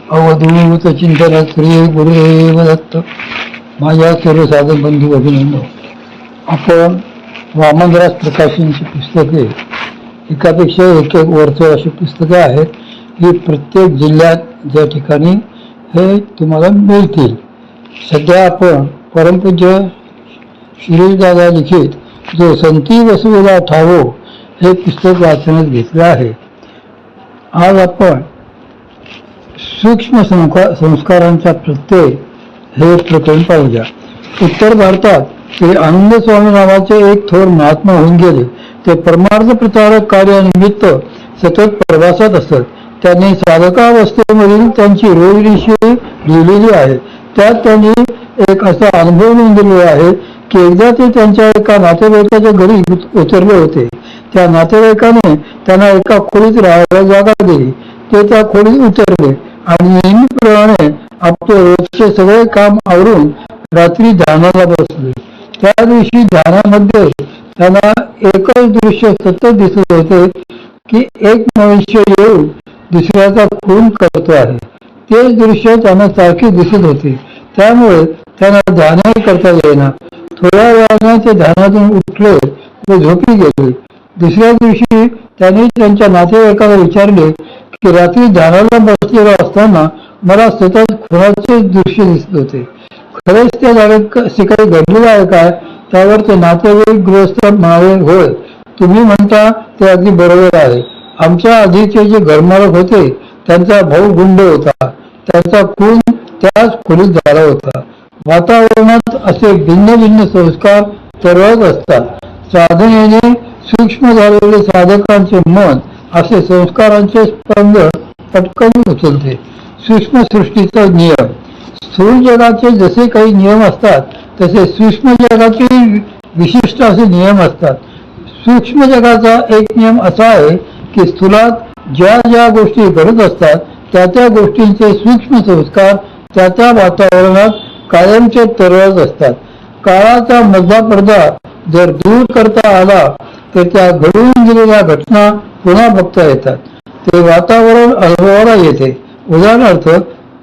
अवधूत चिंतन श्री गुरुदेव दत्त. माझ्या सर्व साधन बंधू अभिनंदन. आपण वामनराज प्रकाशनची पुस्तके, एकापेक्षा एक वर्तुळ अशी पुस्तके आहेत. ही प्रत्येक जिल्ह्यात ज्या ठिकाणी हे तुम्हाला मिळतील. सध्या आपण परमपूज्य शिरीषदादा लिखित जो संती वसुला ठावो हे पुस्तक वाचण्यात घेतले आहे. आज आपण सूक्ष्म संस्कारांचा प्रत्यय हे प्रकरण पाहूया. उत्तर भारतात श्री आनंद स्वामी नावाचे एक थोर महात्मा होऊन गेले. ते परमार्थ प्रचारक कार्यानिमित्त सतत प्रवासात असत. त्यांनी साधकावस्थेमधील त्यांची रोजनिशी लिहिलेली आहे. त्यात त्यांनी एक असा अनुभव नोंदवलेला आहे की एकदा ते त्यांच्या एका नातेवाईकाच्या घरी उतरले होते. त्या नातेवाईकाने त्यांना एका खोलीत राहायला जागा दिली. ते त्या खोलीत उतरले आणि नेहमीप्रमाणे आपले रोजचे सगळे काम आवरून रात्री ध्यानाला बसले. त्या दिवशी ध्यानामध्ये त्यांना एकच दृश्य सतत दिसत होते की एक मनुष्य येऊन दुसऱ्याचा खून करतो आहे. तेच दृश्य त्यांना सारखे दिसत होते. त्यामुळे त्यांना ध्यानही करता येईना. थोड्या वेळाने ते ध्यानातून उठले व झोपी गेले. दुसऱ्या दिवशी त्यांनी त्यांच्या नातेवाईकाला विचारले की रात्री ध्यानाला बसलेलो असताना मला सतत खुनाचे दृश्य दिसत होते. खरेच त्या जागेत काही घडलेलं आहे काय? त्यावर ते नातेवाईक गृहस्थ म्हणाले, होय, तुम्ही म्हणता ते अगदी बरोबर आहे. आमच्या आधीचे जे घरमालक होते त्यांचा भाऊ गुंड होता. त्यांचा खून त्याच खोलीत झाला होता. वातावरणात असे भिन्न भिन्न संस्कार तरळत असतात. साधनेने सूक्ष्म झालेले साधकांचे मन असे संस्कारांचे स्पंदन पटकन उचलते. सूक्ष्म सृष्टीचा नियम. स्थूल जगाचे जसे काही नियम असतात तसे सूक्ष्म जगाचे विशिष्ट असे नियम असतात. सूक्ष्म जगाचा एक नियम असा आहे की स्थूलात ज्या ज्या गोष्टी घडत असतात त्या त्या गोष्टींचे सूक्ष्म संस्कार त्या त्या वातावरणात कायमचे तरळत असतात. काळाचा मधला पडदा जर दूर करता आला तर त्या घडून गेलेल्या घटना पुन्हा बघता येतात. ते वातावरण अनुभवाला येते. उदाहरणार्थ,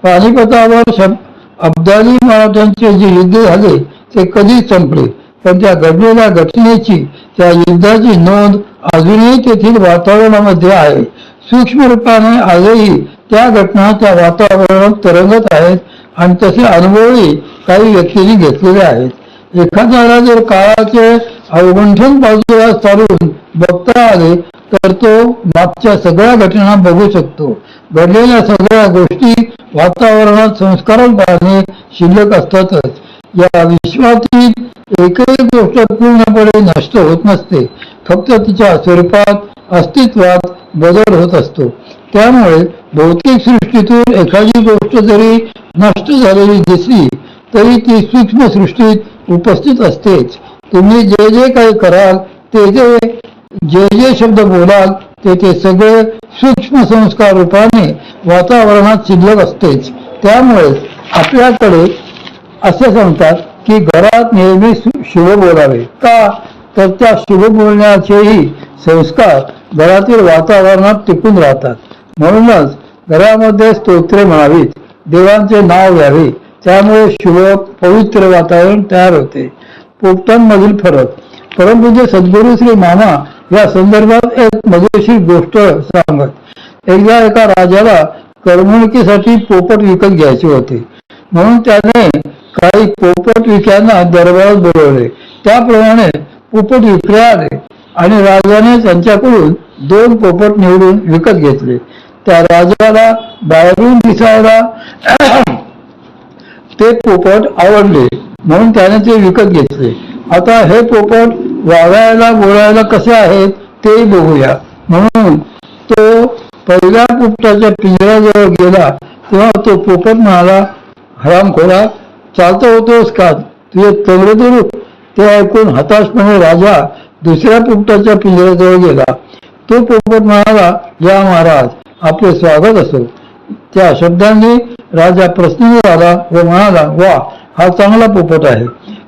पानिपतावर अब्दाली मराठ्यांचे जे युद्ध झाले ते कधी संपले, पण त्या घडलेल्या घटनेची, त्या युद्धाची नोंद अजूनही तेथील वातावरणामध्ये आहे. सूक्ष्म रूपाने आजही त्या घटना त्या वातावरणात तरंगत आहेत आणि तसे अनुभवही काही व्यक्तींनी घेतलेले आहेत. एखाद्याला जर काळाचे अवगुंठन बाजूला चालून बघता आले तर तो मागच्या सगळ्या घटना बघू शकतो. घडलेल्या सगळ्या गोष्टी वातावरणात संस्कारांप्रमाणे शिल्लक असतातच. या विश्वातील एकही गोष्ट पूर्णपणे नष्ट होत नसते. फक्त तिच्या स्वरूपात, अस्तित्वात बदल होत असतो. त्यामुळे भौतिक सृष्टीतून एखादी गोष्ट जरी नष्ट झालेली दिसली तरी ती सूक्ष्म सृष्टीत उपस्थित असतेच. तुम्ही जे जे काही कराल, जे जे शब्द बोलाल ते सगळे सूक्ष्म संस्कार रूपाने वातावरणात शिल्लक असतेच. त्यामुळे आपल्याकडे असे सांगतात की घरात नेहमी शुभ बोलावे. का? तर त्या शुभ बोलण्याचेही संस्कार घरातील वातावरणात टिकून राहतात. म्हणूनच घरामध्ये स्तोत्रे म्हणावीत, देवांचे नाव घ्यावे. त्यामुळे शुभ पवित्र वातावरण तयार होते. पोपटांमधील फरक. परमपूज्य सद्गुरू श्री मामा या संदर्भात एक मजेशीर गोष्ट सांगत. एकदा एका राजाला करमणुकीसाठी पोपट विकत घ्यायचे होते. म्हणून त्याने काही पोपट विक्यांना दरबारात बोलवले. त्याप्रमाणे पोपट विक्रे आले आणि राजाने त्यांच्याकडून 2 पोपट निवडून विकत घेतले. त्या राजाला बाहेरून दिसायला ते पोपट आवडले म्हणून त्याने ते विकत घेतले. आता हे पोपट वागायला बोलायला कसे आहेत तेही बघूया. म्हणून तो पहिल्या पोपटाच्या पिंजऱ्याजवळ गेला तेव्हा तो पोपट म्हणाला, हरामखोरा, चालता होतोस का? तुझे तंद्र रूप. ते ऐकून हताशपणे राजा दुसऱ्या पोपटाच्या पिंजऱ्याजवळ गेला. तो पोपट म्हणाला, या महाराज, आपले स्वागत असो. त्या शब्दांनी राजा प्रसन्न झाला व म्हणाला, वा, हा चांगला पोपट आहे.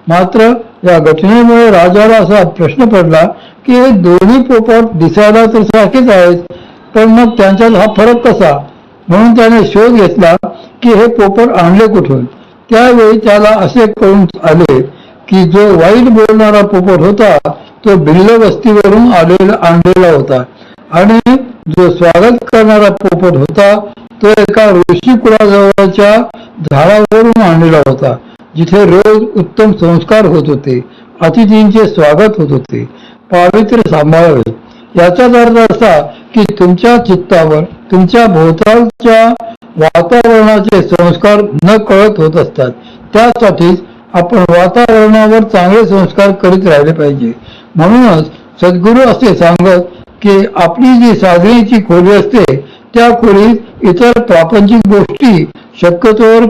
मात्र या घटनेमुळे राजाला असा प्रश्न पडला की हे दोन्ही पोपट दिसायला तर सारखेच आहेत, पण मग त्यांच्यात हा फरक कसा? म्हणून त्याने शोध घेतला की हे पोपट आणले कुठून. त्यावेळी त्याला असे कळून आले की जो वाईट बोलणारा पोपट होता तो भिल्ल वस्तीवरून आणलेला होता आणि जो स्वागत करणारा पोपट होता तो एका ऋषी कुळाजवळच्या झाडावरून आणलेला होता, जिथे रोज उत्तम संस्कार होत होते, अतिथींचे स्वागत होत होते, पावित्र्य सांभाळावे. याचाच अर्थ असा की तुमच्या चित्तावर तुमच्या भोवतालच्या वातावरणाचे संस्कार न कळत होत असतात. त्यासाठीच आपण वातावरणावर चांगले संस्कार करीत राहिले पाहिजे. म्हणूनच सद्गुरू असे सांगत की आपली जी साधनेची खोली असते त्या खोलीत इतर प्रापंचिक गोष्टी शक्यतोवर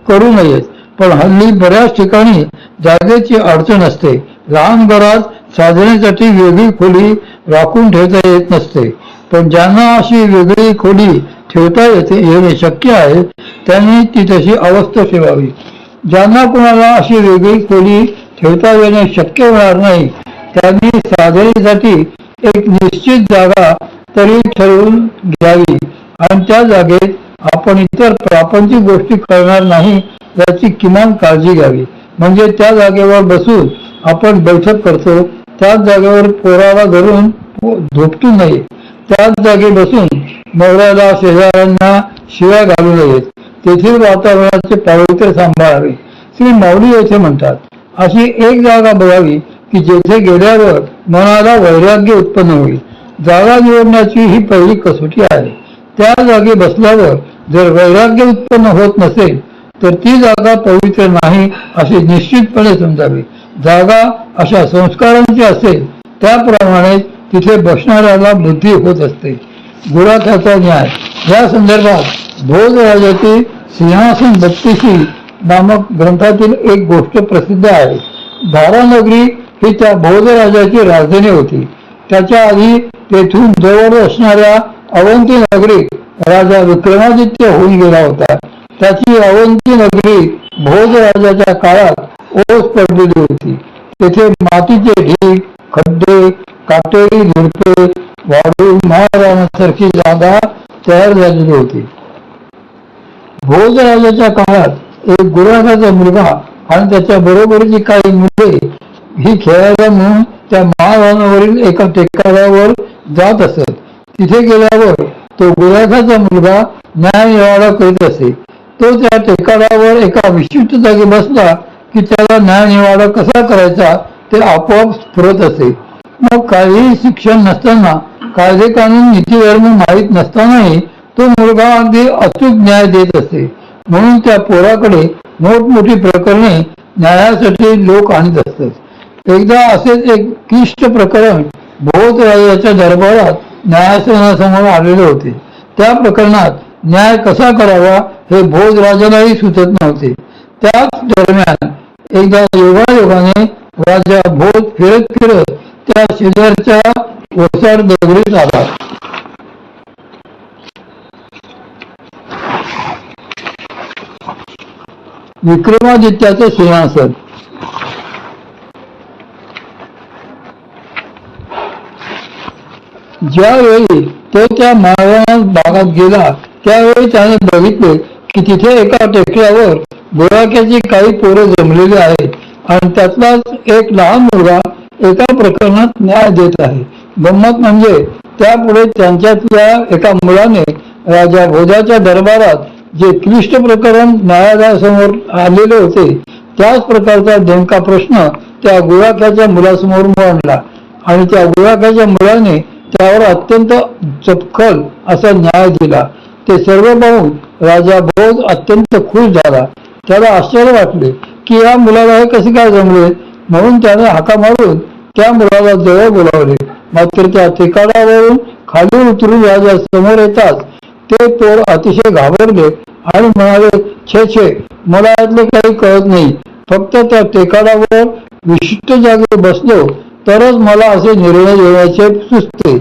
करू नयेत. पण हल्ली बऱ्याच ठिकाणी जागेची अडचण असते. लहान घरात साधनेसाठी वेगळी खोली राखून ठेवता येत नसते. पण ज्यांना अशी वेगळी खोली ठेवता येणे शक्य आहे त्यांनी ती तशी अवस्था ठेवावी. ज्यांना कुणाला अशी वेगळी खोली ठेवता येणे शक्य होणार नाही त्यांनी साधनेसाठी एक निश्चित जागा तरी ठरवून घ्यावी आणि त्या जागेत आपण इतर प्रापंचिक गोष्टी करणार नाही याची किमान काळजी घ्यावी. म्हणजे त्या जागेवर बसून आपण बैठक करतो त्याच जागेवर पोराला धरून झोपटू नये. त्याच जागी बसून नवऱ्याला शेजाऱ्यांना शिव्या घालू नयेत. तेथील वातावरणाचे पावित्र्य सांभाळावे. श्री माऊली येथे म्हणतात, अशी एक जागा बघावी की जेथे गेल्यावर मनाला वैराग्य उत्पन्न होईल. जागा निवडण्याची ही पहिली कसोटी आहे. त्या जागी बसल्यावर जर वैराग्य उत्पन्न होत नसेल तर ती जागा पवित्र नाही असे निश्चितपणे समजावे. जागा अशा संस्कारांची असेल त्याप्रमाणे तिथे बसणाऱ्याला बुद्धी होत असते. गुराख्याचा न्याय या संदर्भात भोजराजाची सिंहासन बत्तीसी नामक ग्रंथातील एक गोष्ट प्रसिद्ध आहे. धारानगरी ही त्या भोजराजाची राजधानी होती. त्याच्या आधी तेथून जवळ असणाऱ्या अवंती नगरीत राजा विक्रमादित्य होऊन गेला होता. त्याची अवंती नगरी भोजराजाच्या काळात ओस पडलेली होती. तेथे मातीचे ढीग, खड्डे, काटेरी झुडपे वाढून महाराणासारखी जागा तयार झालेली होती. भोजराजाच्या काळात एक गुराखाचा मुलगा आणि त्याच्या बरोबरीची काही मुले ही खेळायला म्हणून त्या महाराणावरील एका टेकाडावर जात असत. तिथे गेल्यावर तो गुराखाचा मुलगा न्यायनिवाडा करीत असे. तो त्या टेकाडावर एका विशिष्ट जागी बसला की त्याला न्यायनिवाडा कसा करायचा ते आपोआप स्फुरत असे. मग काहीही शिक्षण नसताना, कायदे कानून नीतिधर्म माहीत नसतानाही तो मुलगा अगदी अचूक न्याय देत असे. म्हणून त्या पोराकडे मोठमोठी प्रकरणे न्यायासाठी लोक आणत असतात. एकदा असेच एक क्लिष्ट प्रकरण भोजराजाच्या दरबारात न्यायासनासमोर आलेले होते. त्या प्रकरणात न्याय कसा करावा हे भोजराजालाही सुचत नव्हते. त्याच दरम्यान एकदा योगायोगाने राजा भोज फिरत फिरत त्या शेजारच्या ओसाड दगडीत आला. विक्रमादित्याचे सिंहासन. ज्यावेळी तो त्या महाराणा भागात गेला त्यावेळी त्याने बघितले की तिथे एका टेकड्यावर गुराख्याची काही पोरं जमलेली आहेत आणि त्यातलाच एक लहान मुलगा एका प्रकरणात न्याय देत आहे. गंमत म्हणजे त्यापुढे त्यांच्यातल्या एका मुलाने राजा भोजाच्या दरबारात जे क्लिष्ट प्रकरण न्यायालयासमोर आलेले होते त्याच प्रकारचा नेमका प्रश्न त्या गुराख्याच्या मुलासमोर मांडला आणि त्या गुराख्याच्या मुलाने त्यावर अत्यंत चपखल असा न्याय दिला. ते सर्व पाहून राजा भोज अत्यंत खुश झाला. त्याला आश्चर्य वाटले की या मुलाला हे कसे काय जमले. म्हणून त्याने हाका मारून त्या मुलाला जवळ बोलावले. मात्र त्या ठिकाणावरून खाली उतरून राजा समोर येताच ते पोर अतिशय घाबरले आणि म्हणाले, छे छे, मला यातले काही कळत नाही. फक्त त्या टेकाडावर विशिष्ट जागी बसलो तरच मला असे निर्णय घेण्याचे सुचते.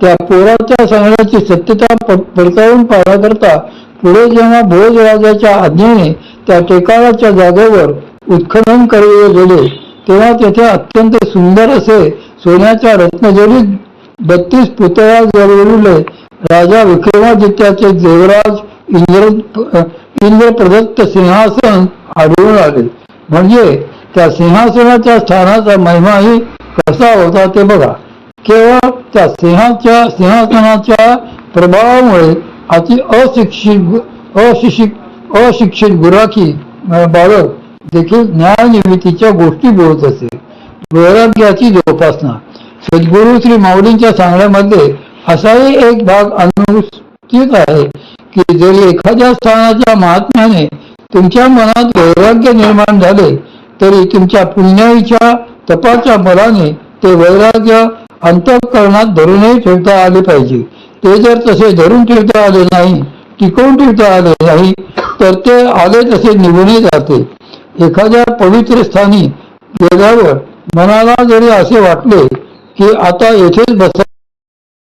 त्या पोराच्या सांगण्याची सत्यता पडताळून पाहण्याकरता पुढे जेव्हा भोजराजाच्या आज्ञेने त्या टेकाडाच्या जागेवर उत्खनन केले गेले तेव्हा तेथे अत्यंत सुंदर असे सोन्याच्या रत्नजडीत 32 पुतळ्या जळविलेले राजा विक्रमादित्याचे देवराज इंद्र प्रदत्त सिंहासन आढळून आले. म्हणजे त्या सिंहासनाच्या स्थानाचा महिमाही कसा होता ते बघा. केवळ त्या सिंहासनाच्या प्रभावामुळे अति अशिक्षित गुराखी बालक देखील न्यायनिमित्तीच्या गोष्टी बोलत असे. वैराग्याची जोपासना. सद्गुरू श्री माऊलींच्या सांगण्यामध्ये असाही एक भाग अनुस्थित आहे की जरी एखाद्या स्थानाच्या महात्म्याने तुमच्या मनात वैराग्य निर्माण झाले तरी तुमच्या पुण्याईच्या तपाच्या बलाने ते वैराग्य अंतःकरणात धरूनही ठेवता आले पाहिजे. ते जर तसे धरून ठेवता आले नाही, टिकवून ठेवता आले नाही, तर ते आले तसे निघूनही जाते. एखाद्या पवित्र स्थानी गेल्यावर मनाला जरी असे वाटले की आता येथेच बसा